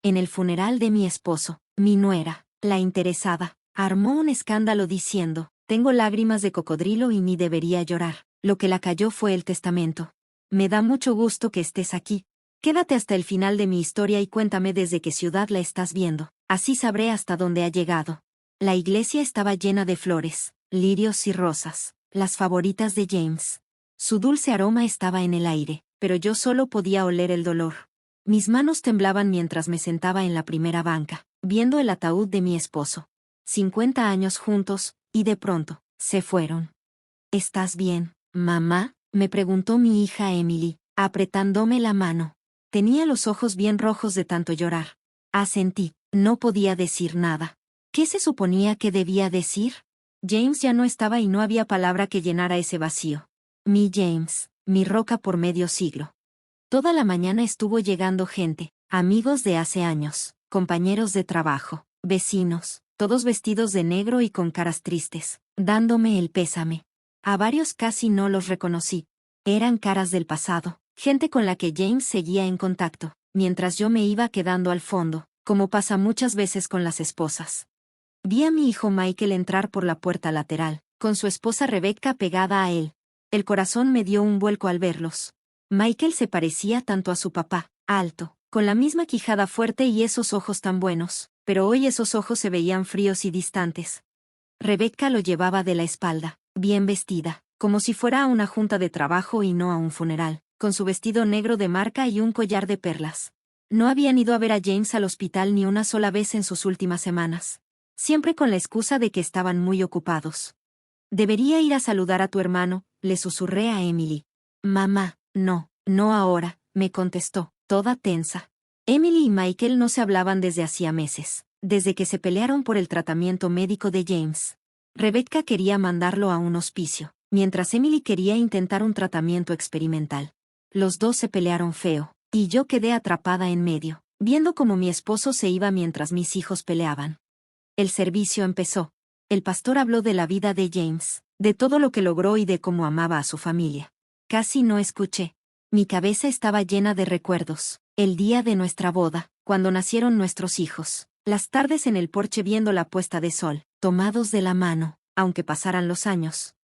En el funeral de mi esposo, mi nuera, la interesada, armó un escándalo diciendo, tengo lágrimas de cocodrilo y ni debería llorar. Lo que la cayó fue el testamento. Me da mucho gusto que estés aquí. Quédate hasta el final de mi historia y cuéntame desde qué ciudad la estás viendo. Así sabré hasta dónde ha llegado. La iglesia estaba llena de flores, lirios y rosas, las favoritas de James. Su dulce aroma estaba en el aire, pero yo solo podía oler el dolor. Mis manos temblaban mientras me sentaba en la primera banca, viendo el ataúd de mi esposo. 50 años juntos, y de pronto, se fueron. ¿Estás bien, mamá?, me preguntó mi hija Emily, apretándome la mano. Tenía los ojos bien rojos de tanto llorar. Asentí, no podía decir nada. ¿Qué se suponía que debía decir? James ya no estaba y no había palabra que llenara ese vacío. Mi James, mi roca por medio siglo. Toda la mañana estuvo llegando gente, amigos de hace años, compañeros de trabajo, vecinos, todos vestidos de negro y con caras tristes, dándome el pésame. A varios casi no los reconocí. Eran caras del pasado, gente con la que James seguía en contacto, mientras yo me iba quedando al fondo, como pasa muchas veces con las esposas. Vi a mi hijo Michael entrar por la puerta lateral, con su esposa Rebecca pegada a él. El corazón me dio un vuelco al verlos. Michael se parecía tanto a su papá, alto, con la misma quijada fuerte y esos ojos tan buenos, pero hoy esos ojos se veían fríos y distantes. Rebecca lo llevaba de la espalda, bien vestida, como si fuera a una junta de trabajo y no a un funeral, con su vestido negro de marca y un collar de perlas. No habían ido a ver a James al hospital ni una sola vez en sus últimas semanas. Siempre con la excusa de que estaban muy ocupados. Debería ir a saludar a tu hermano, le susurré a Emily. Mamá, no ahora, me contestó, toda tensa. Emily y Michael no se hablaban desde hacía meses, desde que se pelearon por el tratamiento médico de James. Rebecca quería mandarlo a un hospicio, mientras Emily quería intentar un tratamiento experimental. Los dos se pelearon feo, y yo quedé atrapada en medio, viendo cómo mi esposo se iba mientras mis hijos peleaban. El servicio empezó. El pastor habló de la vida de James, de todo lo que logró y de cómo amaba a su familia. Casi no escuché. Mi cabeza estaba llena de recuerdos. El día de nuestra boda, cuando nacieron nuestros hijos. Las tardes en el porche viendo la puesta de sol, tomados de la mano, aunque pasaran los años.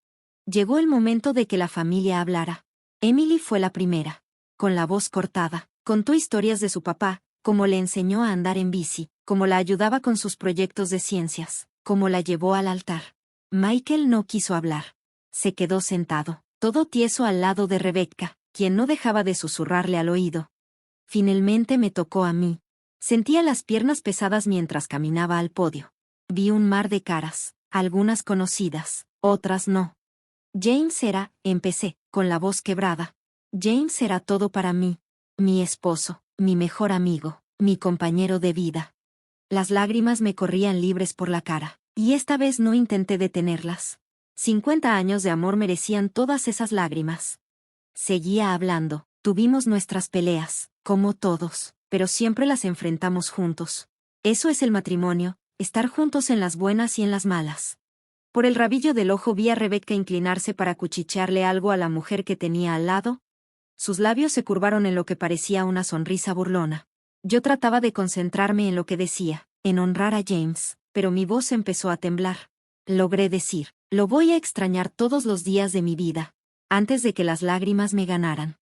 Llegó el momento de que la familia hablara. Emily fue la primera. Con la voz cortada, contó historias de su papá, cómo le enseñó a andar en bici, cómo la ayudaba con sus proyectos de ciencias, cómo la llevó al altar. Michael no quiso hablar. Se quedó sentado, todo tieso al lado de Rebecca, quien no dejaba de susurrarle al oído. Finalmente me tocó a mí. Sentía las piernas pesadas mientras caminaba al podio. Vi un mar de caras, algunas conocidas, otras no. James empecé, con la voz quebrada. James era todo para mí. Mi esposo, mi mejor amigo, mi compañero de vida. Las lágrimas me corrían libres por la cara, y esta vez no intenté detenerlas. 50 años de amor merecían todas esas lágrimas. Seguía hablando, tuvimos nuestras peleas, como todos, pero siempre las enfrentamos juntos. Eso es el matrimonio, estar juntos en las buenas y en las malas. Por el rabillo del ojo vi a Rebecca inclinarse para cuchichearle algo a la mujer que tenía al lado. Sus labios se curvaron en lo que parecía una sonrisa burlona. Yo trataba de concentrarme en lo que decía, en honrar a James, pero mi voz empezó a temblar. Logré decir, lo voy a extrañar todos los días de mi vida, antes de que las lágrimas me ganaran.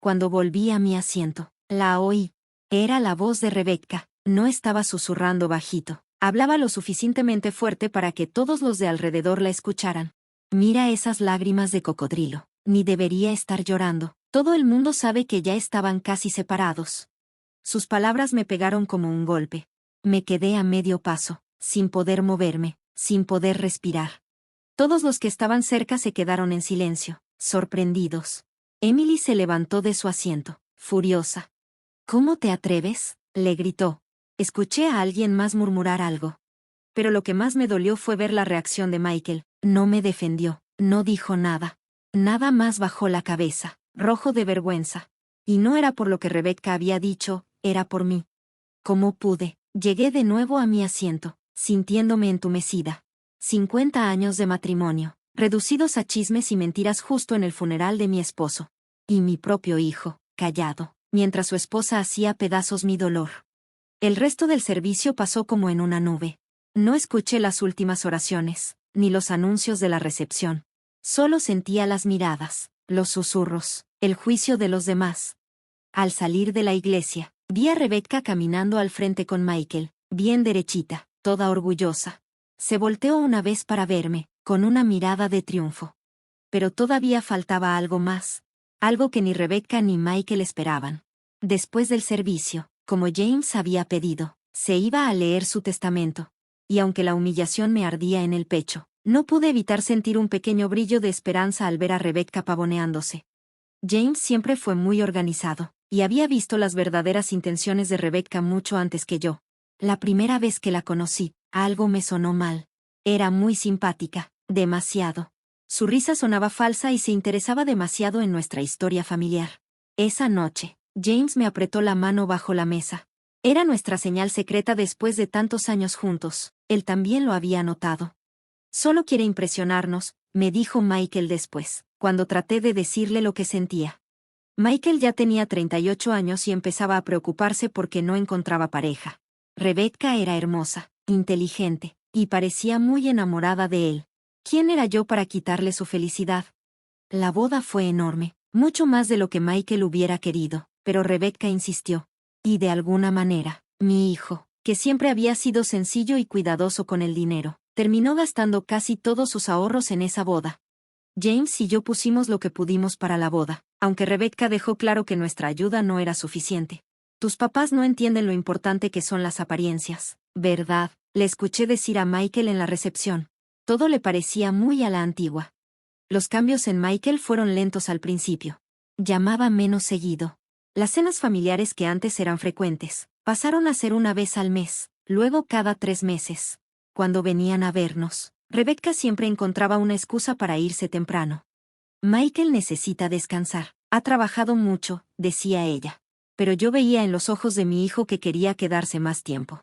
Cuando volví a mi asiento, la oí. Era la voz de Rebecca, no estaba susurrando bajito, hablaba lo suficientemente fuerte para que todos los de alrededor la escucharan. Mira esas lágrimas de cocodrilo, ni debería estar llorando, todo el mundo sabe que ya estaban casi separados. Sus palabras me pegaron como un golpe. Me quedé a medio paso, sin poder moverme, sin poder respirar. Todos los que estaban cerca se quedaron en silencio, sorprendidos. Emily se levantó de su asiento, furiosa. ¿Cómo te atreves?, le gritó. Escuché a alguien más murmurar algo. Pero lo que más me dolió fue ver la reacción de Michael. No me defendió, no dijo nada. Nada más bajó la cabeza, rojo de vergüenza. Y no era por lo que Rebecca había dicho, era por mí. ¿Cómo pude? Llegué de nuevo a mi asiento, sintiéndome entumecida. 50 años de matrimonio, reducidos a chismes y mentiras justo en el funeral de mi esposo. Y mi propio hijo, callado, mientras su esposa hacía pedazos mi dolor. El resto del servicio pasó como en una nube. No escuché las últimas oraciones, ni los anuncios de la recepción. Solo sentía las miradas, los susurros, el juicio de los demás. Al salir de la iglesia, vi a Rebecca caminando al frente con Michael, bien derechita, toda orgullosa. Se volteó una vez para verme, con una mirada de triunfo. Pero todavía faltaba algo más, algo que ni Rebecca ni Michael esperaban. Después del servicio, como James había pedido, se iba a leer su testamento. Y aunque la humillación me ardía en el pecho, no pude evitar sentir un pequeño brillo de esperanza al ver a Rebecca pavoneándose. James siempre fue muy organizado, y había visto las verdaderas intenciones de Rebecca mucho antes que yo. La primera vez que la conocí, algo me sonó mal. Era muy simpática, demasiado. Su risa sonaba falsa y se interesaba demasiado en nuestra historia familiar. Esa noche, James me apretó la mano bajo la mesa. Era nuestra señal secreta después de tantos años juntos. Él también lo había notado. Solo quiere impresionarnos, me dijo Michael después, cuando traté de decirle lo que sentía. Michael ya tenía 38 años y empezaba a preocuparse porque no encontraba pareja. Rebecca era hermosa, inteligente, y parecía muy enamorada de él. ¿Quién era yo para quitarle su felicidad? La boda fue enorme, mucho más de lo que Michael hubiera querido, pero Rebecca insistió. Y de alguna manera, mi hijo, que siempre había sido sencillo y cuidadoso con el dinero, terminó gastando casi todos sus ahorros en esa boda. James y yo pusimos lo que pudimos para la boda, aunque Rebecca dejó claro que nuestra ayuda no era suficiente. Tus papás no entienden lo importante que son las apariencias, ¿verdad? Le escuché decir a Michael en la recepción. Todo le parecía muy a la antigua. Los cambios en Michael fueron lentos al principio. Llamaba menos seguido. Las cenas familiares que antes eran frecuentes, pasaron a ser una vez al mes, luego cada 3 meses. Cuando venían a vernos, Rebecca siempre encontraba una excusa para irse temprano. Michael necesita descansar. Ha trabajado mucho, decía ella. Pero yo veía en los ojos de mi hijo que quería quedarse más tiempo.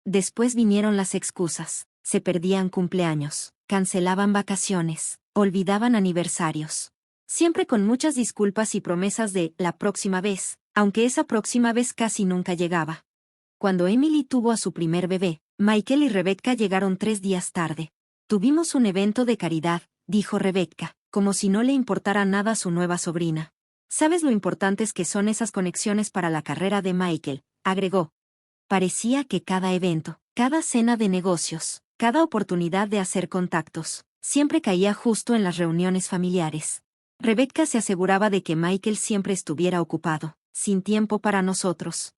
Después vinieron las excusas. Se perdían cumpleaños, cancelaban vacaciones, olvidaban aniversarios. Siempre con muchas disculpas y promesas de la próxima vez, aunque esa próxima vez casi nunca llegaba. Cuando Emily tuvo a su primer bebé, Michael y Rebecca llegaron 3 días tarde. Tuvimos un evento de caridad, dijo Rebecca, como si no le importara nada a su nueva sobrina. ¿Sabes lo importantes que son esas conexiones para la carrera de Michael?, agregó. Parecía que cada evento, cada cena de negocios, cada oportunidad de hacer contactos, siempre caía justo en las reuniones familiares. Rebecca se aseguraba de que Michael siempre estuviera ocupado, sin tiempo para nosotros.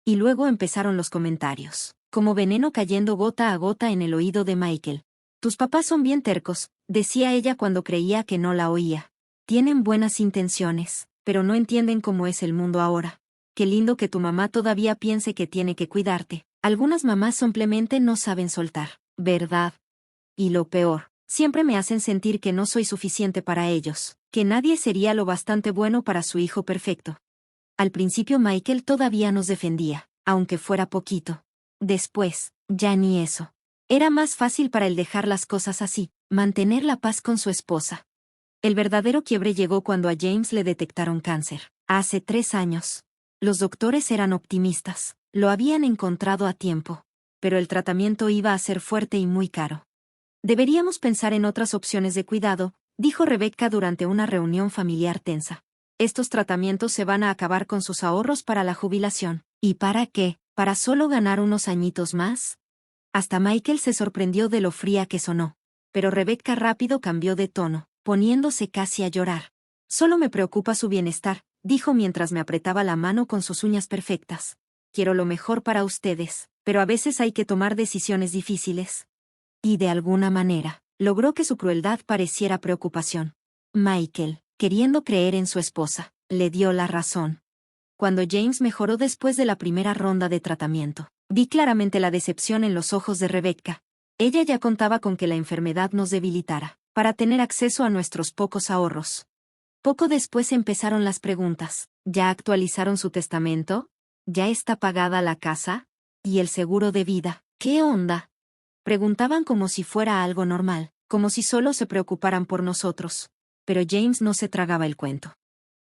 Y luego empezaron los comentarios, como veneno cayendo gota a gota en el oído de Michael. Tus papás son bien tercos, decía ella cuando creía que no la oía. Tienen buenas intenciones, pero no entienden cómo es el mundo ahora. Qué lindo que tu mamá todavía piense que tiene que cuidarte. Algunas mamás simplemente no saben soltar, ¿verdad? Y lo peor, siempre me hacen sentir que no soy suficiente para ellos, que nadie sería lo bastante bueno para su hijo perfecto. Al principio Michael todavía nos defendía, aunque fuera poquito. Después, ya ni eso. Era más fácil para él dejar las cosas así, mantener la paz con su esposa. El verdadero quiebre llegó cuando a James le detectaron cáncer, hace 3 años. Los doctores eran optimistas, lo habían encontrado a tiempo, pero el tratamiento iba a ser fuerte y muy caro. Deberíamos pensar en otras opciones de cuidado, dijo Rebecca durante una reunión familiar tensa. Estos tratamientos se van a acabar con sus ahorros para la jubilación. ¿Y para qué? ¿Para solo ganar unos añitos más? Hasta Michael se sorprendió de lo fría que sonó. Pero Rebecca rápido cambió de tono, poniéndose casi a llorar. Solo me preocupa su bienestar, dijo mientras me apretaba la mano con sus uñas perfectas. Quiero lo mejor para ustedes, pero a veces hay que tomar decisiones difíciles. Y de alguna manera, logró que su crueldad pareciera preocupación. Michael, queriendo creer en su esposa, le dio la razón. Cuando James mejoró después de la primera ronda de tratamiento, vi claramente la decepción en los ojos de Rebecca. Ella ya contaba con que la enfermedad nos debilitara, para tener acceso a nuestros pocos ahorros. Poco después empezaron las preguntas. ¿Ya actualizaron su testamento? ¿Ya está pagada la casa? ¿Y el seguro de vida? ¿Qué onda? Preguntaban como si fuera algo normal, como si solo se preocuparan por nosotros. Pero James no se tragaba el cuento.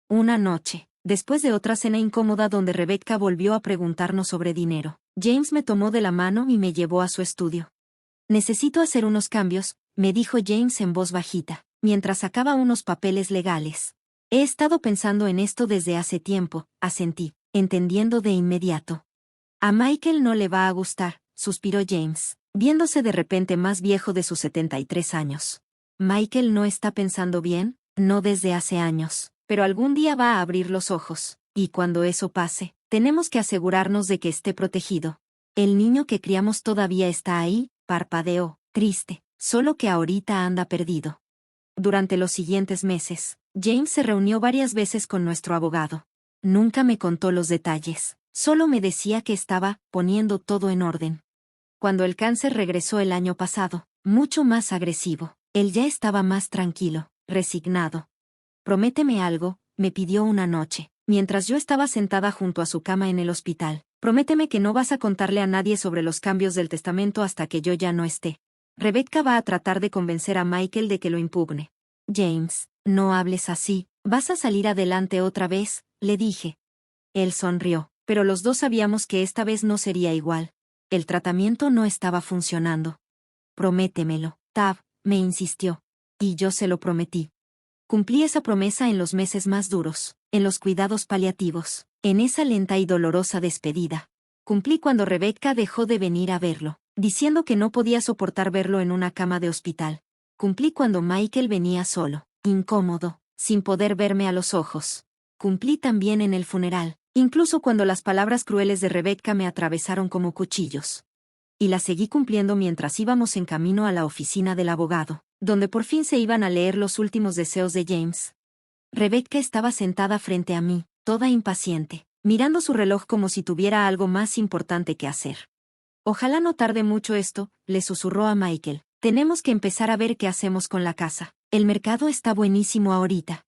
Una noche, después de otra cena incómoda donde Rebecca volvió a preguntarnos sobre dinero, James me tomó de la mano y me llevó a su estudio. Necesito hacer unos cambios, me dijo James en voz bajita, mientras sacaba unos papeles legales. He estado pensando en esto desde hace tiempo, asentí, entendiendo de inmediato. A Michael no le va a gustar, suspiró James, viéndose de repente más viejo de sus 73 años. Michael no está pensando bien, no desde hace años, pero algún día va a abrir los ojos, y cuando eso pase, tenemos que asegurarnos de que esté protegido. El niño que criamos todavía está ahí, parpadeó, triste, solo que ahorita anda perdido. Durante los siguientes meses, James se reunió varias veces con nuestro abogado. Nunca me contó los detalles, solo me decía que estaba poniendo todo en orden. Cuando el cáncer regresó el año pasado, mucho más agresivo, él ya estaba más tranquilo, resignado. Prométeme algo, me pidió una noche, mientras yo estaba sentada junto a su cama en el hospital. Prométeme que no vas a contarle a nadie sobre los cambios del testamento hasta que yo ya no esté. Rebecca va a tratar de convencer a Michael de que lo impugne. James, no hables así, vas a salir adelante otra vez, le dije. Él sonrió, pero los dos sabíamos que esta vez no sería igual. El tratamiento no estaba funcionando. Prométemelo, Tab, me insistió. Y yo se lo prometí. Cumplí esa promesa en los meses más duros, en los cuidados paliativos, en esa lenta y dolorosa despedida. Cumplí cuando Rebecca dejó de venir a verlo, diciendo que no podía soportar verlo en una cama de hospital. Cumplí cuando Michael venía solo, incómodo, sin poder verme a los ojos. Cumplí también en el funeral, incluso cuando las palabras crueles de Rebecca me atravesaron como cuchillos. Y las seguí cumpliendo mientras íbamos en camino a la oficina del abogado, donde por fin se iban a leer los últimos deseos de James. Rebecca estaba sentada frente a mí, toda impaciente, mirando su reloj como si tuviera algo más importante que hacer. Ojalá no tarde mucho esto, le susurró a Michael. Tenemos que empezar a ver qué hacemos con la casa. El mercado está buenísimo ahorita.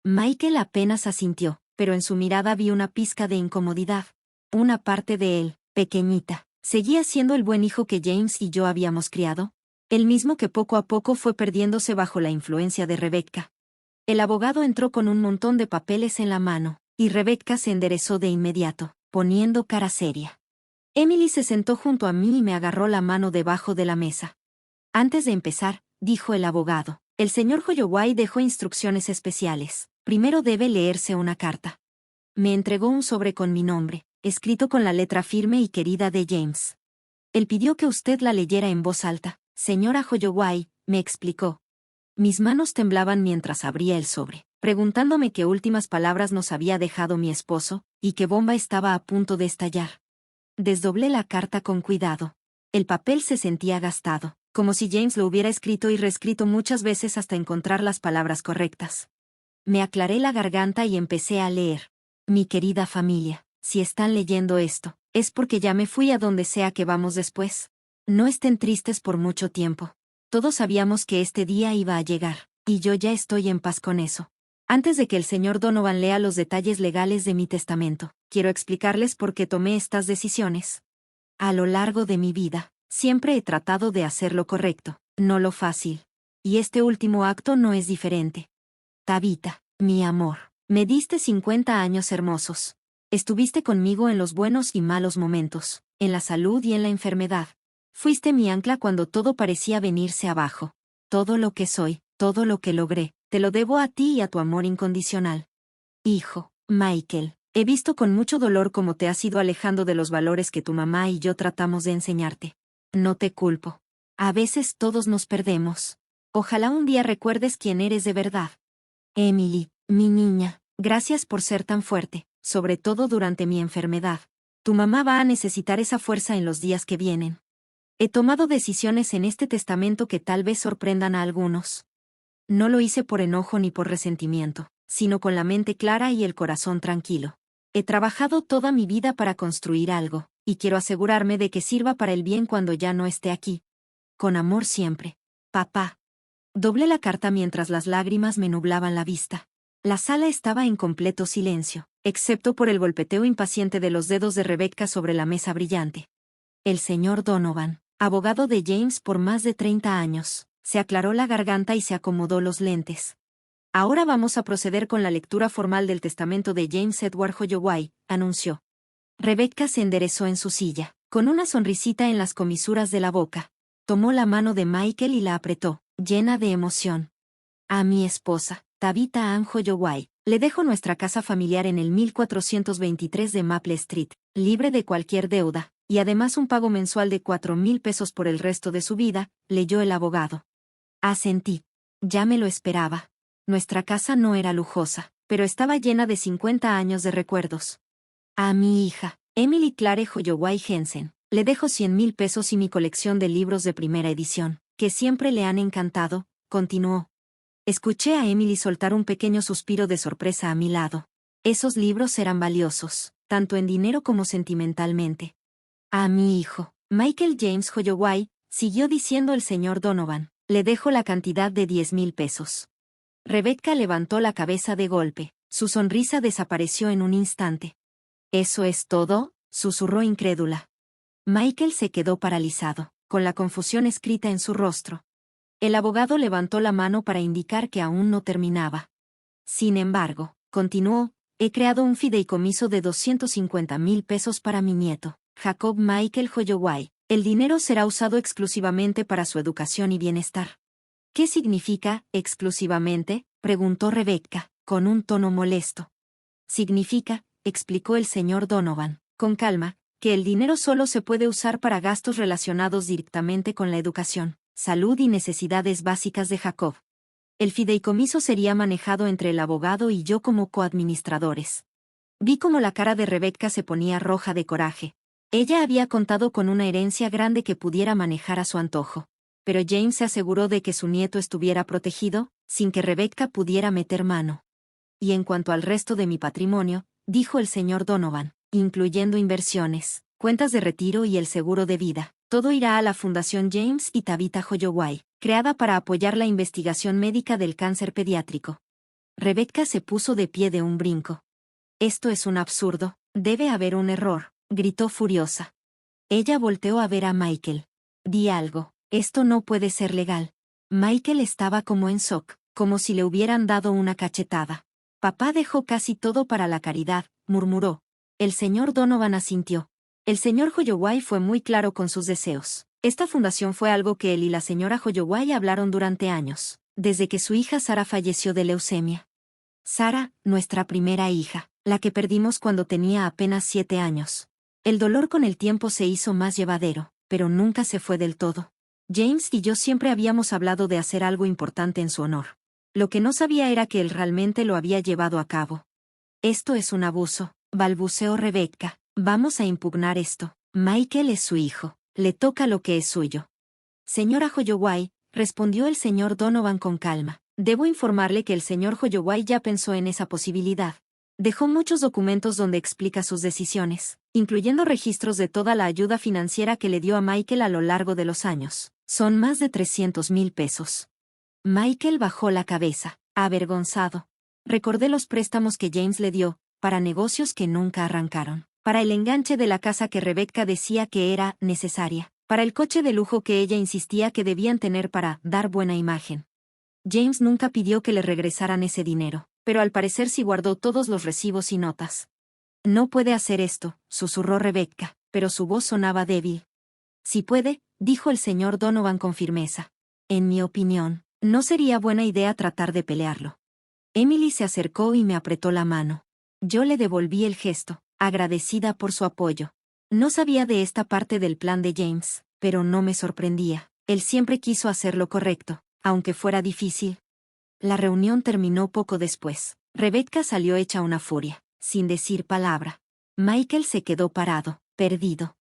Michael apenas asintió, pero en su mirada vi una pizca de incomodidad. Una parte de él, pequeñita, seguía siendo el buen hijo que James y yo habíamos criado. El mismo que poco a poco fue perdiéndose bajo la influencia de Rebecca. El abogado entró con un montón de papeles en la mano, y Rebecca se enderezó de inmediato, poniendo cara seria. Emily se sentó junto a mí y me agarró la mano debajo de la mesa. Antes de empezar, dijo el abogado, el señor Holloway dejó instrucciones especiales. Primero debe leerse una carta. Me entregó un sobre con mi nombre, escrito con la letra firme y querida de James. Él pidió que usted la leyera en voz alta. Señora Holloway, me explicó. Mis manos temblaban mientras abría el sobre, preguntándome qué últimas palabras nos había dejado mi esposo, y qué bomba estaba a punto de estallar. Desdoblé la carta con cuidado. El papel se sentía gastado, como si James lo hubiera escrito y reescrito muchas veces hasta encontrar las palabras correctas. Me aclaré la garganta y empecé a leer. Mi querida familia, si están leyendo esto, es porque ya me fui a donde sea que vamos después. No estén tristes por mucho tiempo. Todos sabíamos que este día iba a llegar, y yo ya estoy en paz con eso. Antes de que el señor Donovan lea los detalles legales de mi testamento, quiero explicarles por qué tomé estas decisiones. A lo largo de mi vida, siempre he tratado de hacer lo correcto, no lo fácil. Y este último acto no es diferente. Tabitha, mi amor, me diste 50 años hermosos. Estuviste conmigo en los buenos y malos momentos, en la salud y en la enfermedad. Fuiste mi ancla cuando todo parecía venirse abajo. Todo lo que soy, todo lo que logré, te lo debo a ti y a tu amor incondicional. Hijo, Michael, he visto con mucho dolor cómo te has ido alejando de los valores que tu mamá y yo tratamos de enseñarte. No te culpo. A veces todos nos perdemos. Ojalá un día recuerdes quién eres de verdad. Emily, mi niña, gracias por ser tan fuerte, sobre todo durante mi enfermedad. Tu mamá va a necesitar esa fuerza en los días que vienen. He tomado decisiones en este testamento que tal vez sorprendan a algunos. No lo hice por enojo ni por resentimiento, sino con la mente clara y el corazón tranquilo. He trabajado toda mi vida para construir algo, y quiero asegurarme de que sirva para el bien cuando ya no esté aquí. Con amor siempre. Papá. Doblé la carta mientras las lágrimas me nublaban la vista. La sala estaba en completo silencio, excepto por el golpeteo impaciente de los dedos de Rebecca sobre la mesa brillante. El señor Donovan, abogado de James por más de 30 años, se aclaró la garganta y se acomodó los lentes. Ahora vamos a proceder con la lectura formal del testamento de James Edward Holloway, anunció. Rebecca se enderezó en su silla, con una sonrisita en las comisuras de la boca. Tomó la mano de Michael y la apretó, llena de emoción. A mi esposa, Tabitha Ann Holloway, le dejo nuestra casa familiar en el 1423 de Maple Street, libre de cualquier deuda, y además un pago mensual de 4,000 pesos por el resto de su vida, leyó el abogado. Asentí. Ya me lo esperaba. Nuestra casa no era lujosa, pero estaba llena de 50 años de recuerdos. A mi hija, Emily Clare Holloway Jensen, le dejo 100,000 pesos y mi colección de libros de primera edición, que siempre le han encantado, continuó. Escuché a Emily soltar un pequeño suspiro de sorpresa a mi lado. Esos libros eran valiosos, tanto en dinero como sentimentalmente. A mi hijo, Michael James Holloway, siguió diciendo el señor Donovan, le dejo la cantidad de 10,000 pesos. Rebecca levantó la cabeza de golpe, su sonrisa desapareció en un instante. ¿Eso es todo?, susurró incrédula. Michael se quedó paralizado, con la confusión escrita en su rostro. El abogado levantó la mano para indicar que aún no terminaba. Sin embargo, continuó, he creado un fideicomiso de 250,000 pesos para mi nieto, Jacob Michael Holloway. El dinero será usado exclusivamente para su educación y bienestar. ¿Qué significa, exclusivamente?, preguntó Rebecca, con un tono molesto. Significa, explicó el señor Donovan, con calma, que el dinero solo se puede usar para gastos relacionados directamente con la educación, salud y necesidades básicas de Jacob. El fideicomiso sería manejado entre el abogado y yo como coadministradores. Vi cómo la cara de Rebecca se ponía roja de coraje. Ella había contado con una herencia grande que pudiera manejar a su antojo. Pero James se aseguró de que su nieto estuviera protegido, sin que Rebecca pudiera meter mano. Y en cuanto al resto de mi patrimonio, dijo el señor Donovan, incluyendo inversiones, cuentas de retiro y el seguro de vida, todo irá a la Fundación James y Tabitha Holloway, creada para apoyar la investigación médica del cáncer pediátrico. Rebecca se puso de pie de un brinco. Esto es un absurdo, debe haber un error, gritó furiosa. Ella volteó a ver a Michael. Di algo, esto no puede ser legal. Michael estaba como en shock, como si le hubieran dado una cachetada. Papá dejó casi todo para la caridad, murmuró. El señor Donovan asintió. El señor Holloway fue muy claro con sus deseos. Esta fundación fue algo que él y la señora Holloway hablaron durante años, desde que su hija Sara falleció de leucemia. Sara, nuestra primera hija, la que perdimos cuando tenía apenas 7 años. El dolor con el tiempo se hizo más llevadero, pero nunca se fue del todo. James y yo siempre habíamos hablado de hacer algo importante en su honor. Lo que no sabía era que él realmente lo había llevado a cabo. Esto es un abuso, balbuceó Rebecca. Vamos a impugnar esto. Michael es su hijo. Le toca lo que es suyo. Señora Holloway, respondió el señor Donovan con calma. Debo informarle que el señor Holloway ya pensó en esa posibilidad. Dejó muchos documentos donde explica sus decisiones, incluyendo registros de toda la ayuda financiera que le dio a Michael a lo largo de los años. Son más de 300,000 pesos. Michael bajó la cabeza, avergonzado. Recordé los préstamos que James le dio, para negocios que nunca arrancaron, para el enganche de la casa que Rebecca decía que era necesaria, para el coche de lujo que ella insistía que debían tener para dar buena imagen. James nunca pidió que le regresaran ese dinero, pero al parecer sí guardó todos los recibos y notas. No puede hacer esto, susurró Rebecca, pero su voz sonaba débil. Si puede, dijo el señor Donovan con firmeza. En mi opinión, no sería buena idea tratar de pelearlo. Emily se acercó y me apretó la mano. Yo le devolví el gesto, agradecida por su apoyo. No sabía de esta parte del plan de James, pero no me sorprendía. Él siempre quiso hacer lo correcto, aunque fuera difícil. La reunión terminó poco después. Rebecca salió hecha una furia, sin decir palabra. Michael se quedó parado, perdido.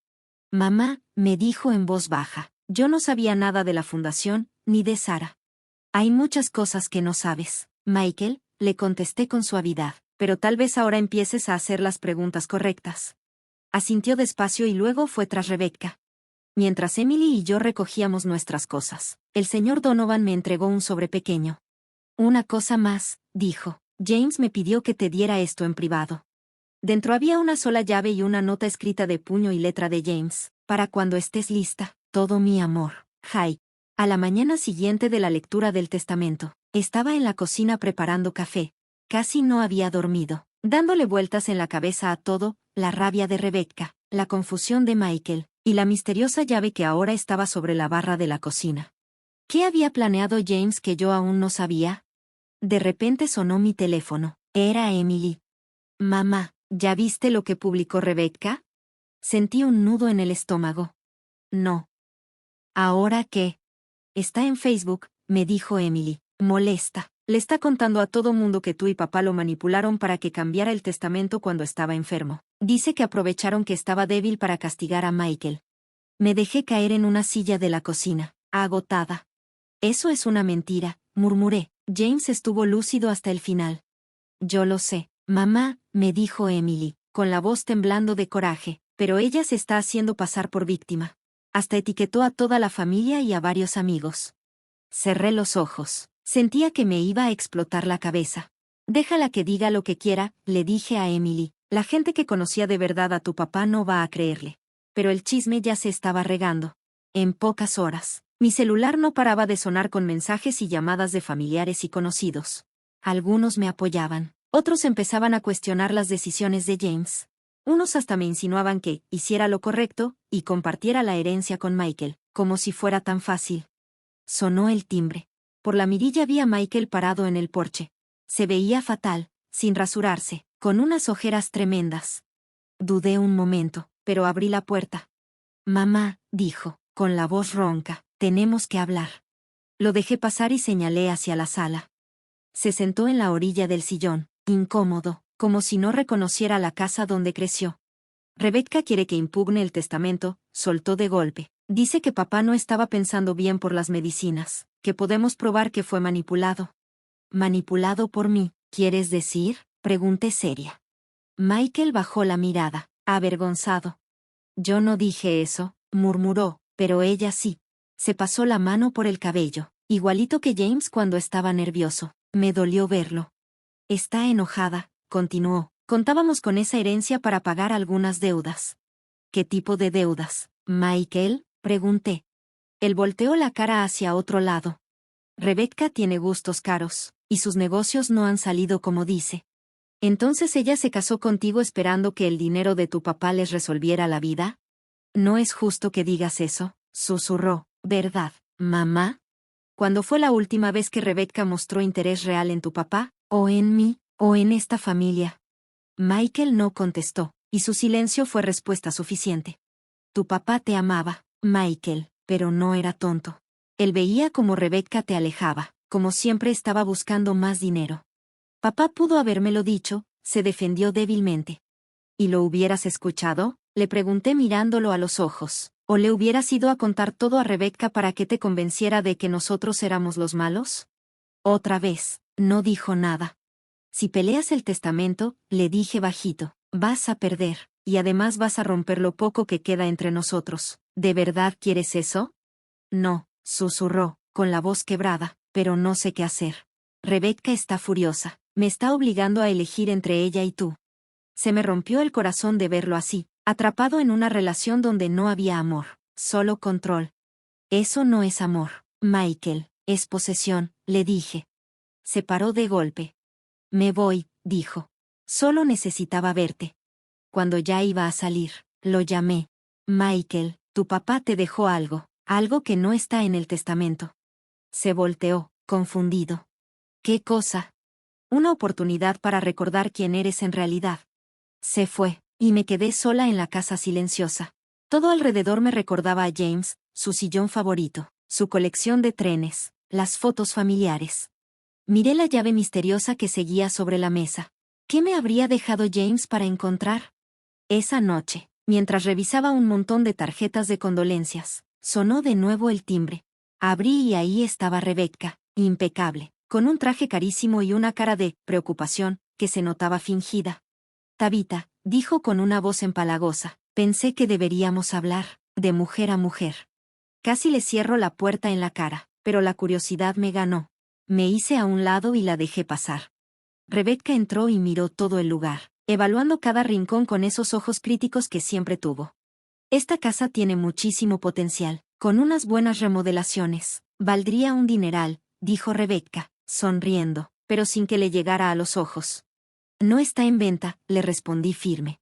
Mamá, me dijo en voz baja, yo no sabía nada de la fundación, ni de Sara. Hay muchas cosas que no sabes, Michael, le contesté con suavidad, pero tal vez ahora empieces a hacer las preguntas correctas. Asintió despacio y luego fue tras Rebecca. Mientras Emily y yo recogíamos nuestras cosas, el señor Donovan me entregó un sobre pequeño. Una cosa más, dijo. James me pidió que te diera esto en privado. Dentro había una sola llave y una nota escrita de puño y letra de James. Para cuando estés lista, todo mi amor, Jai. A la mañana siguiente de la lectura del testamento, estaba en la cocina preparando café. Casi no había dormido, dándole vueltas en la cabeza a todo, la rabia de Rebecca, la confusión de Michael, Y la misteriosa llave que ahora estaba sobre la barra de la cocina. ¿Qué había planeado James que yo aún no sabía? De repente sonó mi teléfono. Era Emily. Mamá, ¿ya viste lo que publicó Rebecca? Sentí un nudo en el estómago. No. ¿Ahora qué? Está en Facebook, me dijo Emily, molesta. Le está contando a todo mundo que tú y papá lo manipularon para que cambiara el testamento cuando estaba enfermo. Dice que aprovecharon que estaba débil para castigar a Michael. Me dejé caer en una silla de la cocina, agotada. Eso es una mentira, murmuré. James estuvo lúcido hasta el final. Yo lo sé, mamá, me dijo Emily, con la voz temblando de coraje, pero ella se está haciendo pasar por víctima. Hasta etiquetó a toda la familia y a varios amigos. Cerré los ojos. Sentía que me iba a explotar la cabeza. Déjala que diga lo que quiera, le dije a Emily. La gente que conocía de verdad a tu papá no va a creerle. Pero el chisme ya se estaba regando. En pocas horas, mi celular no paraba de sonar con mensajes y llamadas de familiares y conocidos. Algunos me apoyaban. Otros empezaban a cuestionar las decisiones de James. Unos hasta me insinuaban que hiciera lo correcto y compartiera la herencia con Michael, como si fuera tan fácil. Sonó el timbre. Por la mirilla vi a Michael parado en el porche. Se veía fatal, sin rasurarse, con unas ojeras tremendas. Dudé un momento, pero abrí la puerta. Mamá, dijo, con la voz ronca, tenemos que hablar. Lo dejé pasar y señalé hacia la sala. Se sentó en la orilla del sillón, incómodo, como si no reconociera la casa donde creció. Rebecca quiere que impugne el testamento, soltó de golpe. Dice que papá no estaba pensando bien por las medicinas, que podemos probar que fue manipulado. ¿Manipulado por mí, quieres decir? Pregunté seria. Michael bajó la mirada, avergonzado. Yo no dije eso, murmuró, pero ella sí. Se pasó la mano por el cabello, igualito que James cuando estaba nervioso. Me dolió verlo. Está enojada, continuó. Contábamos con esa herencia para pagar algunas deudas. ¿Qué tipo de deudas, Michael? Pregunté. Él volteó la cara hacia otro lado. Rebecca tiene gustos caros, y sus negocios no han salido como dice. ¿Entonces ella se casó contigo esperando que el dinero de tu papá les resolviera la vida? No es justo que digas eso, susurró. ¿Verdad, mamá? ¿Cuándo fue la última vez que Rebecca mostró interés real en tu papá, o en mí, o en esta familia? Michael no contestó, y su silencio fue respuesta suficiente. Tu papá te amaba, Michael, pero no era tonto. Él veía cómo Rebecca te alejaba, como siempre estaba buscando más dinero. Papá pudo habérmelo dicho, se defendió débilmente. ¿Y lo hubieras escuchado? Le pregunté mirándolo a los ojos. ¿O le hubieras ido a contar todo a Rebecca para que te convenciera de que nosotros éramos los malos? Otra vez, no dijo nada. Si peleas el testamento, le dije bajito, vas a perder, y además vas a romper lo poco que queda entre nosotros. ¿De verdad quieres eso? No, susurró, con la voz quebrada, pero no sé qué hacer. Rebecca está furiosa, me está obligando a elegir entre ella y tú. Se me rompió el corazón de verlo así, atrapado en una relación donde no había amor, solo control. Eso no es amor, Michael, es posesión, le dije. Se paró de golpe. Me voy, dijo. Solo necesitaba verte. Cuando ya iba a salir, lo llamé. Michael, tu papá te dejó algo, algo que no está en el testamento. Se volteó, confundido. ¿Qué cosa? Una oportunidad para recordar quién eres en realidad. Se fue, y me quedé sola en la casa silenciosa. Todo alrededor me recordaba a James, su sillón favorito, su colección de trenes, las fotos familiares. Miré la llave misteriosa que seguía sobre la mesa. ¿Qué me habría dejado James para encontrar? Esa noche, mientras revisaba un montón de tarjetas de condolencias, sonó de nuevo el timbre. Abrí y ahí estaba Rebecca, impecable, con un traje carísimo y una cara de preocupación que se notaba fingida. Tabitha, dijo con una voz empalagosa, pensé que deberíamos hablar, de mujer a mujer. Casi le cierro la puerta en la cara, pero la curiosidad me ganó. Me hice a un lado y la dejé pasar. Rebecca entró y miró todo el lugar, evaluando cada rincón con esos ojos críticos que siempre tuvo. Esta casa tiene muchísimo potencial, con unas buenas remodelaciones. Valdría un dineral, dijo Rebecca, sonriendo, pero sin que le llegara a los ojos. No está en venta, le respondí firme.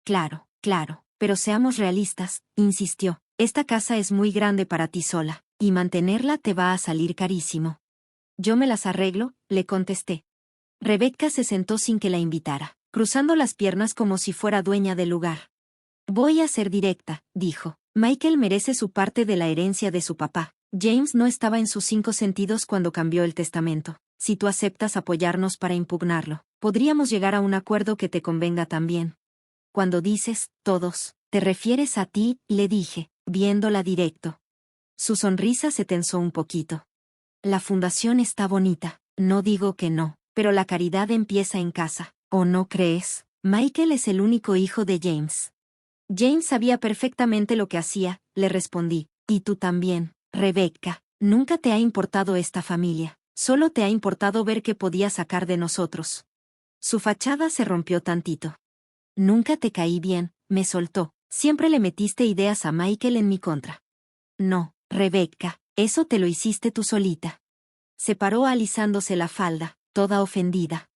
Claro, claro, Pero seamos realistas, insistió. Esta casa es muy grande para ti sola, y mantenerla te va a salir carísimo. Yo me las arreglo, le contesté. Rebecca se sentó sin que la invitara, cruzando las piernas como si fuera dueña del lugar. Voy a ser directa, dijo. Michael merece su parte de la herencia de su papá. James no estaba en sus 5 sentidos cuando cambió el testamento. Si tú aceptas apoyarnos para impugnarlo, podríamos llegar a un acuerdo que te convenga también. Cuando dices, todos, te refieres a ti, le dije, viéndola directo. Su sonrisa se tensó un poquito. La fundación está bonita, no digo que no, pero la caridad empieza en casa, ¿o no crees? Michael es el único hijo de James. James sabía perfectamente lo que hacía, le respondí, y tú también, Rebecca. Nunca te ha importado esta familia, solo te ha importado ver qué podía sacar de nosotros. Su fachada se rompió tantito. Nunca te caí bien, me soltó. Siempre le metiste ideas a Michael en mi contra. No, Rebecca, eso te lo hiciste tú solita. Se paró alisándose la falda, toda ofendida.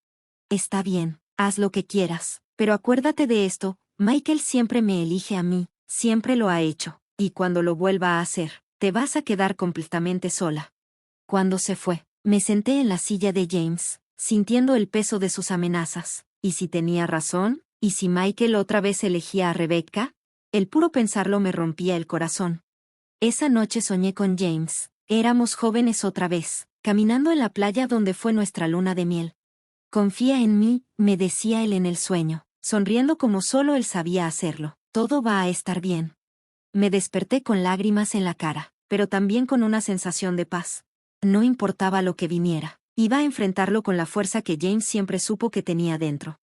Está bien, haz lo que quieras, pero acuérdate de esto, Michael siempre me elige a mí, siempre lo ha hecho, y cuando lo vuelva a hacer, te vas a quedar completamente sola. Cuando se fue, me senté en la silla de James, sintiendo el peso de sus amenazas. ¿Y si tenía razón? ¿Y si Michael otra vez elegía a Rebecca? El puro pensarlo me rompía el corazón. Esa noche soñé con James. Éramos jóvenes otra vez, caminando en la playa donde fue nuestra luna de miel. Confía en mí, me decía él en el sueño, sonriendo como solo él sabía hacerlo. Todo va a estar bien. Me desperté con lágrimas en la cara, pero también con una sensación de paz. No importaba lo que viniera, iba a enfrentarlo con la fuerza que James siempre supo que tenía dentro.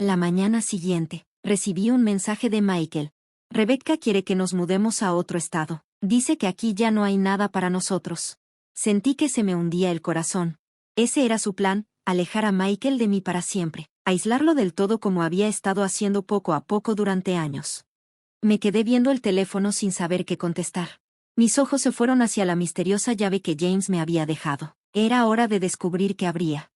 La mañana siguiente, recibí un mensaje de Michael. Rebecca quiere que nos mudemos a otro estado. Dice que aquí ya no hay nada para nosotros. Sentí que se me hundía el corazón. Ese era su plan, alejar a Michael de mí para siempre, aislarlo del todo como había estado haciendo poco a poco durante años. Me quedé viendo el teléfono sin saber qué contestar. Mis ojos se fueron hacia la misteriosa llave que James me había dejado. Era hora de descubrir qué habría.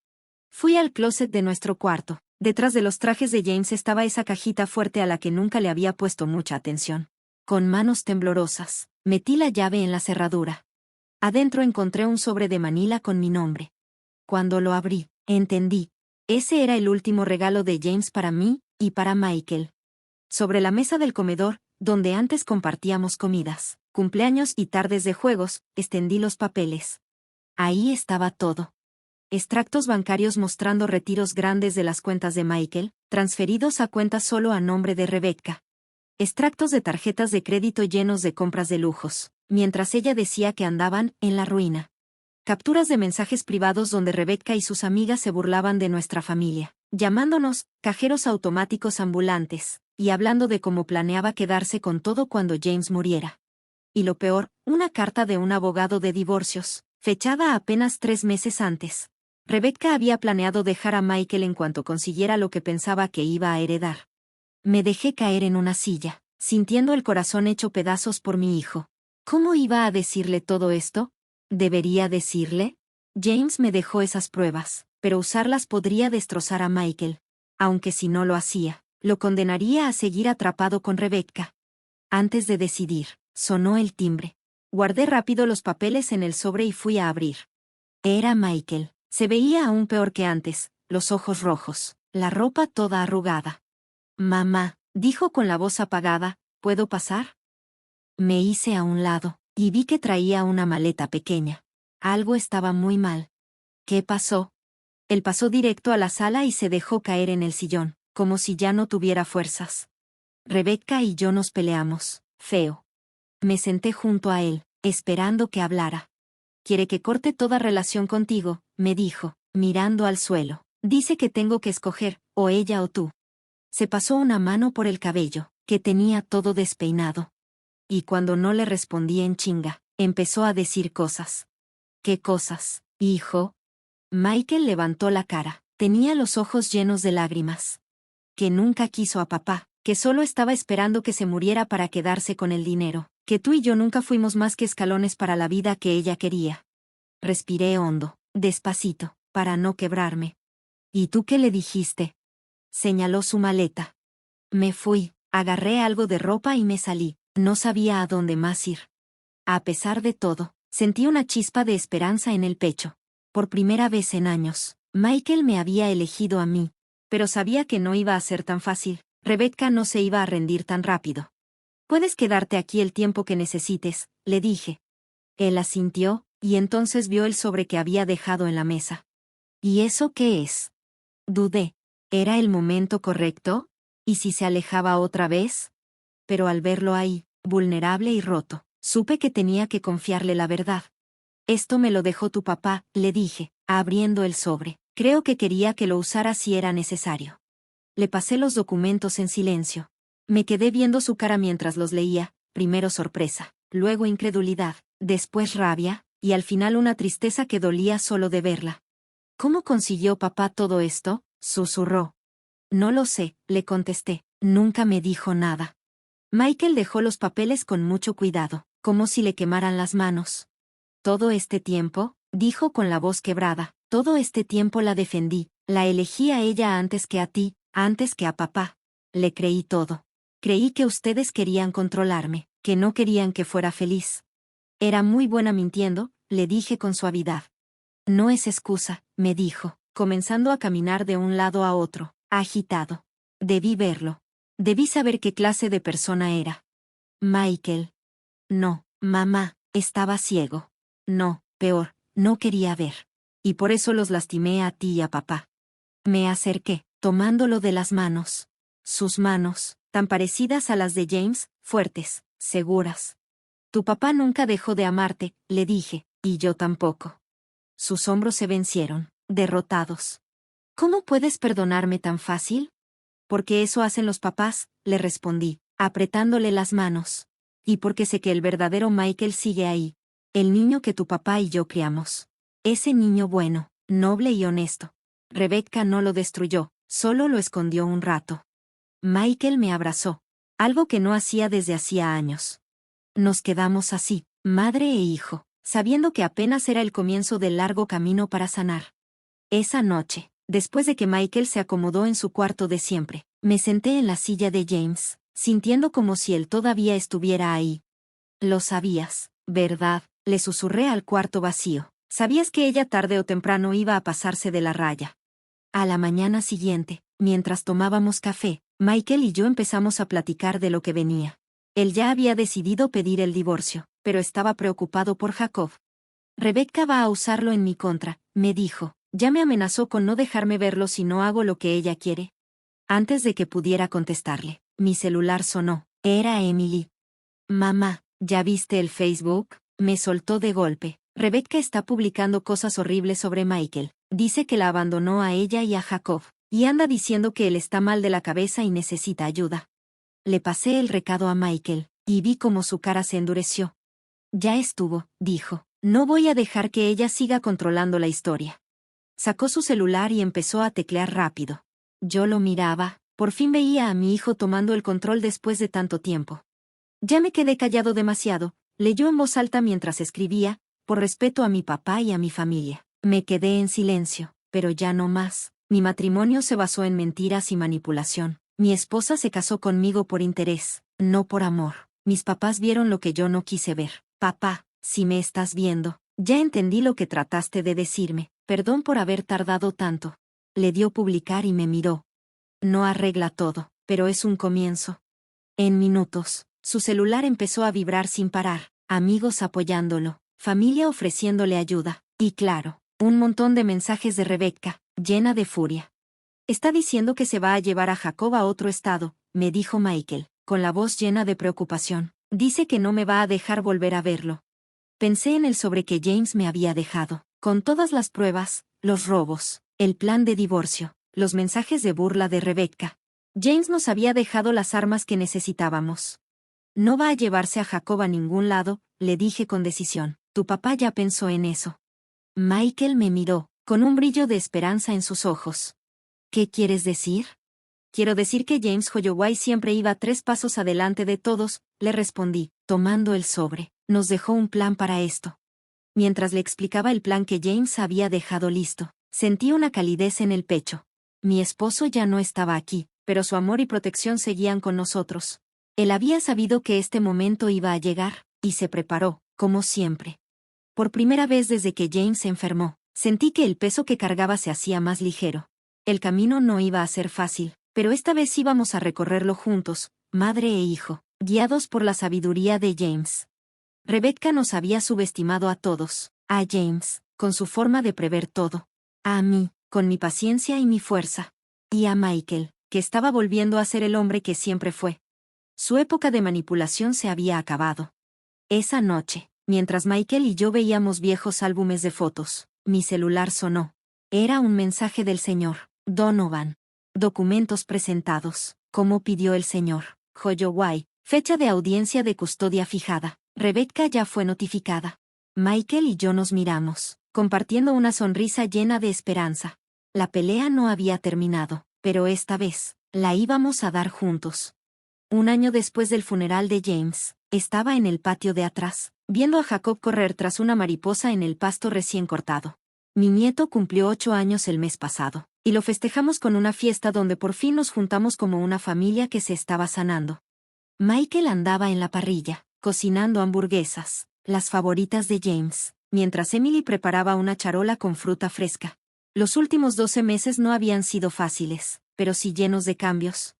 Fui al closet de nuestro cuarto. Detrás de los trajes de James estaba esa cajita fuerte a la que nunca le había puesto mucha atención. Con manos temblorosas, metí la llave en la cerradura. Adentro encontré un sobre de Manila con mi nombre. Cuando lo abrí, entendí. Ese era el último regalo de James para mí y para Michael. Sobre la mesa del comedor, donde antes compartíamos comidas, cumpleaños y tardes de juegos, extendí los papeles. Ahí estaba todo. Extractos bancarios mostrando retiros grandes de las cuentas de Michael, transferidos a cuentas solo a nombre de Rebecca. Extractos de tarjetas de crédito llenos de compras de lujos, mientras ella decía que andaban en la ruina. Capturas de mensajes privados donde Rebecca y sus amigas se burlaban de nuestra familia, llamándonos cajeros automáticos ambulantes, y hablando de cómo planeaba quedarse con todo cuando James muriera. Y lo peor, una carta de un abogado de divorcios, fechada apenas 3 meses antes. Rebecca había planeado dejar a Michael en cuanto consiguiera lo que pensaba que iba a heredar. Me dejé caer en una silla, sintiendo el corazón hecho pedazos por mi hijo. ¿Cómo iba a decirle todo esto? ¿Debería decirle? James me dejó esas pruebas, pero usarlas podría destrozar a Michael. Aunque si no lo hacía, lo condenaría a seguir atrapado con Rebecca. Antes de decidir, sonó el timbre. Guardé rápido los papeles en el sobre y fui a abrir. Era Michael. Se veía aún peor que antes, los ojos rojos, la ropa toda arrugada. Mamá, dijo con la voz apagada, ¿puedo pasar? Me hice a un lado, y vi que traía una maleta pequeña. Algo estaba muy mal. ¿Qué pasó? Él pasó directo a la sala y se dejó caer en el sillón, como si ya no tuviera fuerzas. Rebecca y yo nos peleamos, feo. Me senté junto a él, esperando que hablara. Quiere que corte toda relación contigo, me dijo, mirando al suelo. Dice que tengo que escoger, o ella o tú. Se pasó una mano por el cabello, que tenía todo despeinado. Y cuando no le respondí en chinga, empezó a decir cosas. ¿Qué cosas, hijo? Michael levantó la cara, tenía los ojos llenos de lágrimas. Que nunca quiso a papá, que solo estaba esperando que se muriera para quedarse con el dinero, que tú y yo nunca fuimos más que escalones para la vida que ella quería. Respiré hondo, despacito, para no quebrarme. ¿Y tú qué le dijiste? Señaló su maleta. Me fui, Agarré algo de ropa y me salí. No sabía a dónde más ir. A pesar de todo, sentí una chispa de esperanza en el pecho. Por primera vez en años, Michael me había elegido a mí. Pero sabía que no iba a ser tan fácil. Rebecca no se iba a rendir tan rápido. Puedes quedarte aquí el tiempo que necesites, le dije. Él asintió, y entonces vio el sobre que había dejado en la mesa. ¿Y eso qué es? Dudé. ¿Era el momento correcto? ¿Y si se alejaba otra vez? Pero al verlo ahí, vulnerable y roto, supe que tenía que confiarle la verdad. Esto me lo dejó tu papá, le dije, abriendo el sobre. Creo que quería que lo usara si era necesario. Le pasé los documentos en silencio. Me quedé viendo su cara mientras los leía, primero sorpresa, luego incredulidad, después rabia, y al final una tristeza que dolía solo de verla. ¿Cómo consiguió papá todo esto?, susurró. No lo sé, le contesté. Nunca me dijo nada. Michael dejó los papeles con mucho cuidado, como si le quemaran las manos. Todo este tiempo, dijo con la voz quebrada, todo este tiempo la defendí, la elegí a ella antes que a ti, antes que a papá. Le creí todo. Creí que ustedes querían controlarme, que no querían que fuera feliz. Era muy buena mintiendo, le dije con suavidad. No es excusa, me dijo, comenzando a caminar de un lado a otro, agitado. Debí verlo. Debí saber qué clase de persona era. Michael. No, mamá, estaba ciego. No, peor, no quería ver. Y por eso los lastimé a ti y a papá. Me acerqué, tomándolo de las manos. Sus manos, tan parecidas a las de James, fuertes, seguras. Tu papá nunca dejó de amarte, le dije, y yo tampoco. Sus hombros se vencieron, derrotados. ¿Cómo puedes perdonarme tan fácil? Porque eso hacen los papás, le respondí, apretándole las manos. Y porque sé que el verdadero Michael sigue ahí. El niño que tu papá y yo criamos. Ese niño bueno, noble y honesto. Rebecca no lo destruyó, solo lo escondió un rato. Michael me abrazó. Algo que no hacía desde hacía años. Nos quedamos así, madre e hijo, sabiendo que apenas era el comienzo del largo camino para sanar. Esa noche, después de que Michael se acomodó en su cuarto de siempre, me senté en la silla de James, sintiendo como si él todavía estuviera ahí. Lo sabías, ¿verdad?, le susurré al cuarto vacío. Sabías que ella tarde o temprano iba a pasarse de la raya. A la mañana siguiente, mientras tomábamos café, Michael y yo empezamos a platicar de lo que venía. Él ya había decidido pedir el divorcio, pero estaba preocupado por Jacob. Rebecca va a usarlo en mi contra, me dijo. Ya me amenazó con no dejarme verlo si no hago lo que ella quiere. Antes de que pudiera contestarle, mi celular sonó. Era Emily. Mamá, ¿ya viste el Facebook?, me soltó de golpe. Rebecca está publicando cosas horribles sobre Michael. Dice que la abandonó a ella y a Jacob, y anda diciendo que él está mal de la cabeza y necesita ayuda. Le pasé el recado a Michael, y vi cómo su cara se endureció. Ya estuvo, dijo. No voy a dejar que ella siga controlando la historia. Sacó su celular y empezó a teclear rápido. Yo lo miraba, por fin veía a mi hijo tomando el control después de tanto tiempo. Ya me quedé callado demasiado, leyó en voz alta mientras escribía, por respeto a mi papá y a mi familia. Me quedé en silencio, pero ya no más. Mi matrimonio se basó en mentiras y manipulación. Mi esposa se casó conmigo por interés, no por amor. Mis papás vieron lo que yo no quise ver. Papá, si me estás viendo, ya entendí lo que trataste de decirme. Perdón por haber tardado tanto. Le dio publicar y me miró. No arregla todo, pero es un comienzo. En minutos, su celular empezó a vibrar sin parar, amigos apoyándolo, familia ofreciéndole ayuda, y claro, un montón de mensajes de Rebecca, llena de furia. Está diciendo que se va a llevar a Jacob a otro estado, me dijo Michael, con la voz llena de preocupación. Dice que no me va a dejar volver a verlo. Pensé en el sobre que James me había dejado, con todas las pruebas, los robos, el plan de divorcio, los mensajes de burla de Rebecca. James nos había dejado las armas que necesitábamos. No va a llevarse a Jacob a ningún lado, le dije con decisión. Tu papá ya pensó en eso. Michael me miró, con un brillo de esperanza en sus ojos. ¿Qué quieres decir? Quiero decir que James Holloway siempre iba 3 pasos adelante de todos, le respondí, tomando el sobre. Nos dejó un plan para esto. Mientras le explicaba el plan que James había dejado listo, sentí una calidez en el pecho. Mi esposo ya no estaba aquí, pero su amor y protección seguían con nosotros. Él había sabido que este momento iba a llegar, y se preparó, como siempre. Por primera vez desde que James se enfermó, sentí que el peso que cargaba se hacía más ligero. El camino no iba a ser fácil, pero esta vez íbamos a recorrerlo juntos, madre e hijo, guiados por la sabiduría de James. Rebecca nos había subestimado a todos, a James, con su forma de prever todo, a mí, con mi paciencia y mi fuerza, y a Michael, que estaba volviendo a ser el hombre que siempre fue. Su época de manipulación se había acabado. Esa noche, mientras Michael y yo veíamos viejos álbumes de fotos, mi celular sonó. Era un mensaje del señor Donovan. Documentos presentados, como pidió el señor Holloway. Fecha de audiencia de custodia fijada. Rebecca ya fue notificada. Michael y yo nos miramos, compartiendo una sonrisa llena de esperanza. La pelea no había terminado, pero esta vez, la íbamos a dar juntos. Un año después del funeral de James, estaba en el patio de atrás, viendo a Jacob correr tras una mariposa en el pasto recién cortado. Mi nieto cumplió 8 años el mes pasado, y lo festejamos con una fiesta donde por fin nos juntamos como una familia que se estaba sanando. Michael andaba en la parrilla, cocinando hamburguesas, las favoritas de James, mientras Emily preparaba una charola con fruta fresca. Los últimos 12 meses no habían sido fáciles, pero sí llenos de cambios.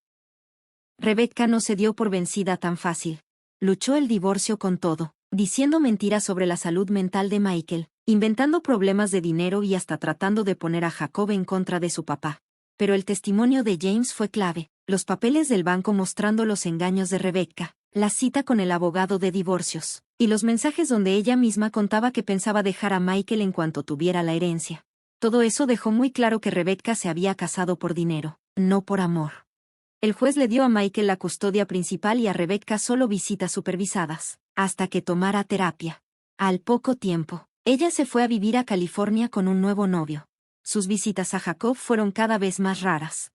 Rebecca no se dio por vencida tan fácil. Luchó el divorcio con todo, diciendo mentiras sobre la salud mental de Michael, inventando problemas de dinero y hasta tratando de poner a Jacob en contra de su papá. Pero el testimonio de James fue clave, los papeles del banco mostrando los engaños de Rebecca, la cita con el abogado de divorcios, y los mensajes donde ella misma contaba que pensaba dejar a Michael en cuanto tuviera la herencia. Todo eso dejó muy claro que Rebecca se había casado por dinero, no por amor. El juez le dio a Michael la custodia principal y a Rebecca solo visitas supervisadas, hasta que tomara terapia. Al poco tiempo, ella se fue a vivir a California con un nuevo novio. Sus visitas a Jacob fueron cada vez más raras.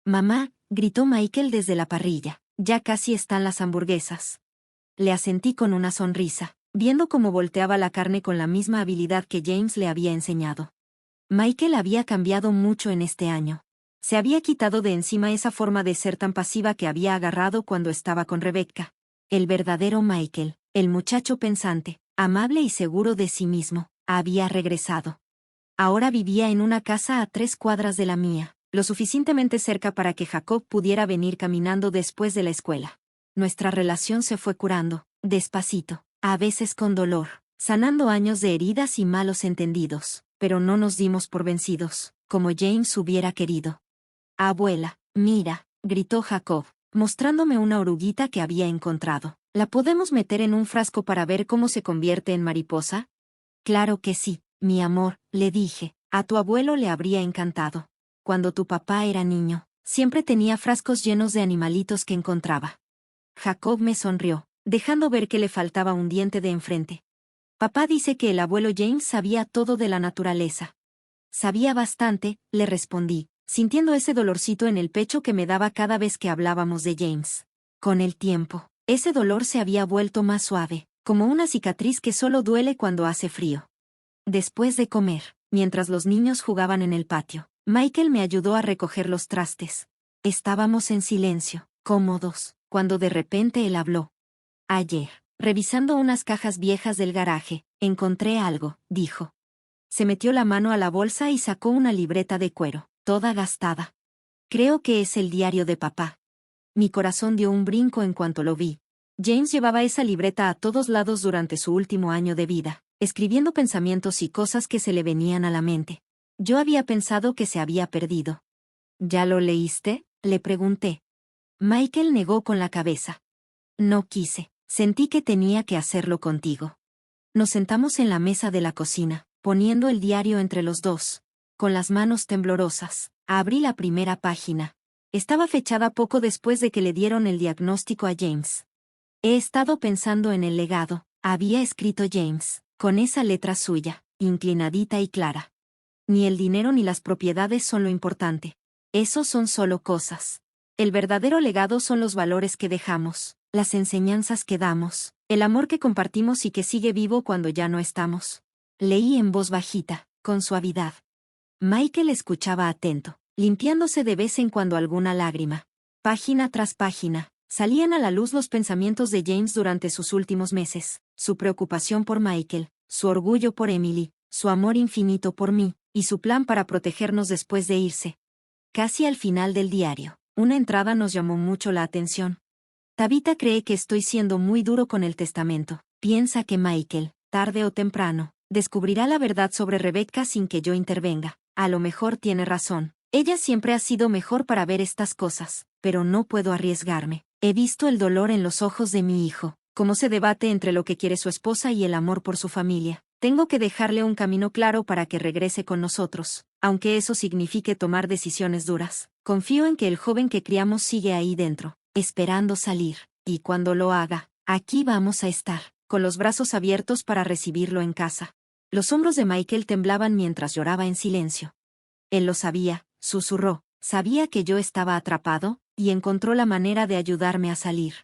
«Mamá», gritó Michael desde la parrilla, «ya casi están las hamburguesas». Le asentí con una sonrisa, viendo cómo volteaba la carne con la misma habilidad que James le había enseñado. Michael había cambiado mucho en este año. Se había quitado de encima esa forma de ser tan pasiva que había agarrado cuando estaba con Rebecca. El verdadero Michael, el muchacho pensante, amable y seguro de sí mismo, había regresado. Ahora vivía en una casa a 3 cuadras de la mía, lo suficientemente cerca para que Jacob pudiera venir caminando después de la escuela. Nuestra relación se fue curando, despacito, a veces con dolor, sanando años de heridas y malos entendidos, pero no nos dimos por vencidos, como James hubiera querido. «Abuela, mira», gritó Jacob, mostrándome una oruguita que había encontrado. «¿La podemos meter en un frasco para ver cómo se convierte en mariposa?» «Claro que sí, mi amor», le dije, «a tu abuelo le habría encantado. Cuando tu papá era niño, siempre tenía frascos llenos de animalitos que encontraba». Jacob me sonrió, dejando ver que le faltaba un diente de enfrente. «Papá dice que el abuelo James sabía todo de la naturaleza». «Sabía bastante», le respondí, sintiendo ese dolorcito en el pecho que me daba cada vez que hablábamos de James. Con el tiempo, ese dolor se había vuelto más suave, como una cicatriz que solo duele cuando hace frío. Después de comer, mientras los niños jugaban en el patio, Michael me ayudó a recoger los trastes. Estábamos en silencio, cómodos, cuando de repente él habló. «Ayer, revisando unas cajas viejas del garaje, encontré algo», dijo. Se metió la mano a la bolsa y sacó una libreta de cuero, toda gastada. «Creo que es el diario de papá». Mi corazón dio un brinco en cuanto lo vi. James llevaba esa libreta a todos lados durante su último año de vida, escribiendo pensamientos y cosas que se le venían a la mente. Yo había pensado que se había perdido. «¿Ya lo leíste?», le pregunté. Michael negó con la cabeza. «No quise, sentí que tenía que hacerlo contigo». Nos sentamos en la mesa de la cocina, poniendo el diario entre los dos. Con las manos temblorosas, abrí la primera página. Estaba fechada poco después de que le dieron el diagnóstico a James. «He estado pensando en el legado», había escrito James, con esa letra suya, inclinadita y clara. «Ni el dinero ni las propiedades son lo importante. Esos son solo cosas. El verdadero legado son los valores que dejamos, las enseñanzas que damos, el amor que compartimos y que sigue vivo cuando ya no estamos». Leí en voz bajita, con suavidad. Michael escuchaba atento, limpiándose de vez en cuando alguna lágrima. Página tras página, salían a la luz los pensamientos de James durante sus últimos meses, su preocupación por Michael, su orgullo por Emily, su amor infinito por mí, y su plan para protegernos después de irse. Casi al final del diario, una entrada nos llamó mucho la atención. Tabitha cree que estoy siendo muy duro con el testamento. Piensa que Michael, tarde o temprano, descubrirá la verdad sobre Rebecca sin que yo intervenga. A lo mejor tiene razón. Ella siempre ha sido mejor para ver estas cosas, pero no puedo arriesgarme. He visto el dolor en los ojos de mi hijo, cómo se debate entre lo que quiere su esposa y el amor por su familia. Tengo que dejarle un camino claro para que regrese con nosotros, aunque eso signifique tomar decisiones duras. Confío en que el joven que criamos sigue ahí dentro, esperando salir, y cuando lo haga, aquí vamos a estar, con los brazos abiertos para recibirlo en casa. Los hombros de Michael temblaban mientras lloraba en silencio. Él lo sabía, susurró, sabía que yo estaba atrapado, y encontró la manera de ayudarme a salir.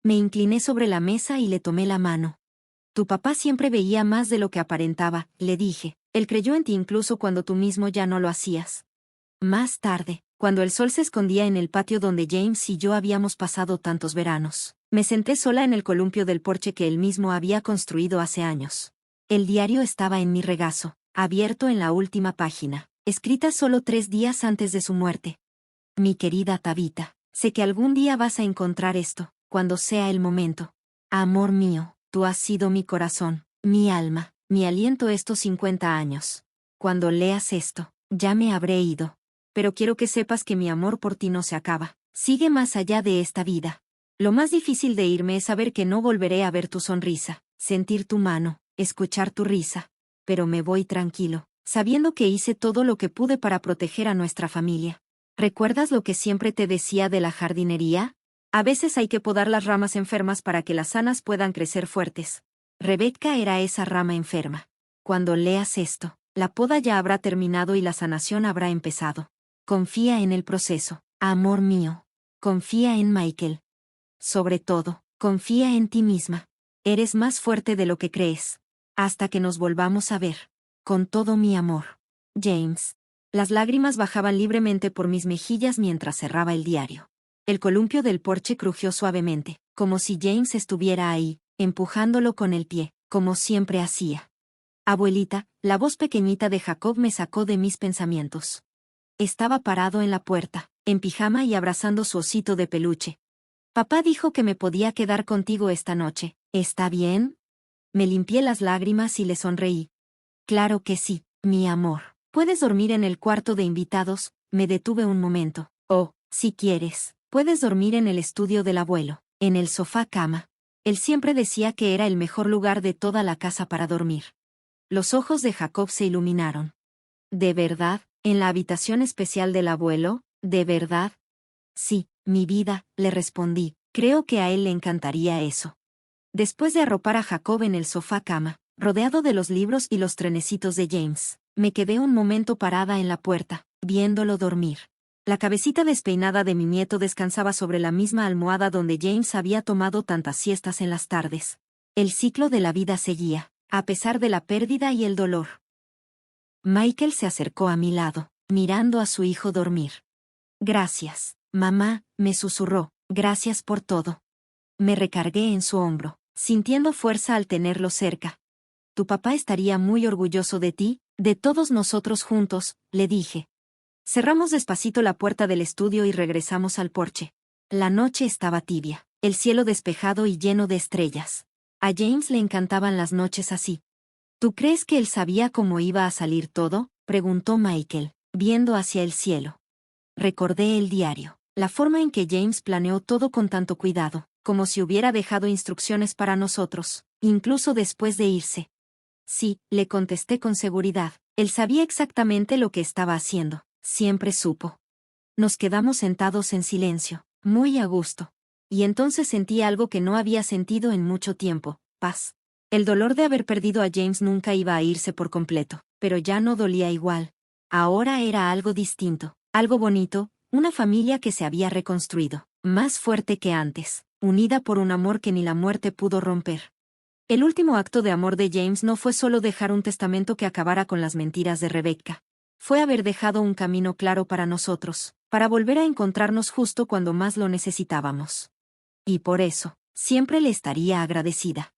Me incliné sobre la mesa y le tomé la mano. Tu papá siempre veía más de lo que aparentaba, le dije. Él creyó en ti incluso cuando tú mismo ya no lo hacías. Más tarde, cuando el sol se escondía en el patio donde James y yo habíamos pasado tantos veranos, me senté sola en el columpio del porche que él mismo había construido hace años. El diario estaba en mi regazo, abierto en la última página, escrita solo 3 días antes de su muerte. Mi querida Tabitha, sé que algún día vas a encontrar esto, cuando sea el momento. Amor mío, tú has sido mi corazón, mi alma, mi aliento estos 50 años. Cuando leas esto, ya me habré ido. Pero quiero que sepas que mi amor por ti no se acaba. Sigue más allá de esta vida. Lo más difícil de irme es saber que no volveré a ver tu sonrisa, sentir tu mano, escuchar tu risa. Pero me voy tranquilo, sabiendo que hice todo lo que pude para proteger a nuestra familia. ¿Recuerdas lo que siempre te decía de la jardinería? A veces hay que podar las ramas enfermas para que las sanas puedan crecer fuertes. Rebecca era esa rama enferma. Cuando leas esto, la poda ya habrá terminado y la sanación habrá empezado. Confía en el proceso, amor mío. Confía en Michael. Sobre todo, confía en ti misma. Eres más fuerte de lo que crees. Hasta que nos volvamos a ver. Con todo mi amor. James. Las lágrimas bajaban libremente por mis mejillas mientras cerraba el diario. El columpio del porche crujió suavemente, como si James estuviera ahí, empujándolo con el pie, como siempre hacía. Abuelita, la voz pequeñita de Jacob me sacó de mis pensamientos. Estaba parado en la puerta, en pijama y abrazando su osito de peluche. Papá dijo que me podía quedar contigo esta noche, ¿está bien? Me limpié las lágrimas y le sonreí. Claro que sí, mi amor. ¿Puedes dormir en el cuarto de invitados? Me detuve un momento. Oh, si quieres, puedes dormir en el estudio del abuelo, en el sofá cama. Él siempre decía que era el mejor lugar de toda la casa para dormir. Los ojos de Jacob se iluminaron. ¿De verdad? ¿En la habitación especial del abuelo? ¿De verdad? Sí, mi vida, le respondí. Creo que a él le encantaría eso. Después de arropar a Jacob en el sofá cama, rodeado de los libros y los trenecitos de James, me quedé un momento parada en la puerta, viéndolo dormir. La cabecita despeinada de mi nieto descansaba sobre la misma almohada donde James había tomado tantas siestas en las tardes. El ciclo de la vida seguía, a pesar de la pérdida y el dolor. Michael se acercó a mi lado, mirando a su hijo dormir. Gracias, mamá, me susurró, gracias por todo. Me recargué en su hombro, sintiendo fuerza al tenerlo cerca. Tu papá estaría muy orgulloso de ti, de todos nosotros juntos, le dije. Cerramos despacito la puerta del estudio y regresamos al porche. La noche estaba tibia, el cielo despejado y lleno de estrellas. A James le encantaban las noches así. ¿Tú crees que él sabía cómo iba a salir todo?, preguntó Michael, viendo hacia el cielo. Recordé el diario, la forma en que James planeó todo con tanto cuidado, como si hubiera dejado instrucciones para nosotros, incluso después de irse. Sí, le contesté con seguridad. Él sabía exactamente lo que estaba haciendo, siempre supo. Nos quedamos sentados en silencio, muy a gusto. Y entonces sentí algo que no había sentido en mucho tiempo, paz. El dolor de haber perdido a James nunca iba a irse por completo, pero ya no dolía igual. Ahora era algo distinto, algo bonito, una familia que se había reconstruido, más fuerte que antes, unida por un amor que ni la muerte pudo romper. El último acto de amor de James no fue solo dejar un testamento que acabara con las mentiras de Rebecca. Fue haber dejado un camino claro para nosotros, para volver a encontrarnos justo cuando más lo necesitábamos. Y por eso, siempre le estaría agradecida.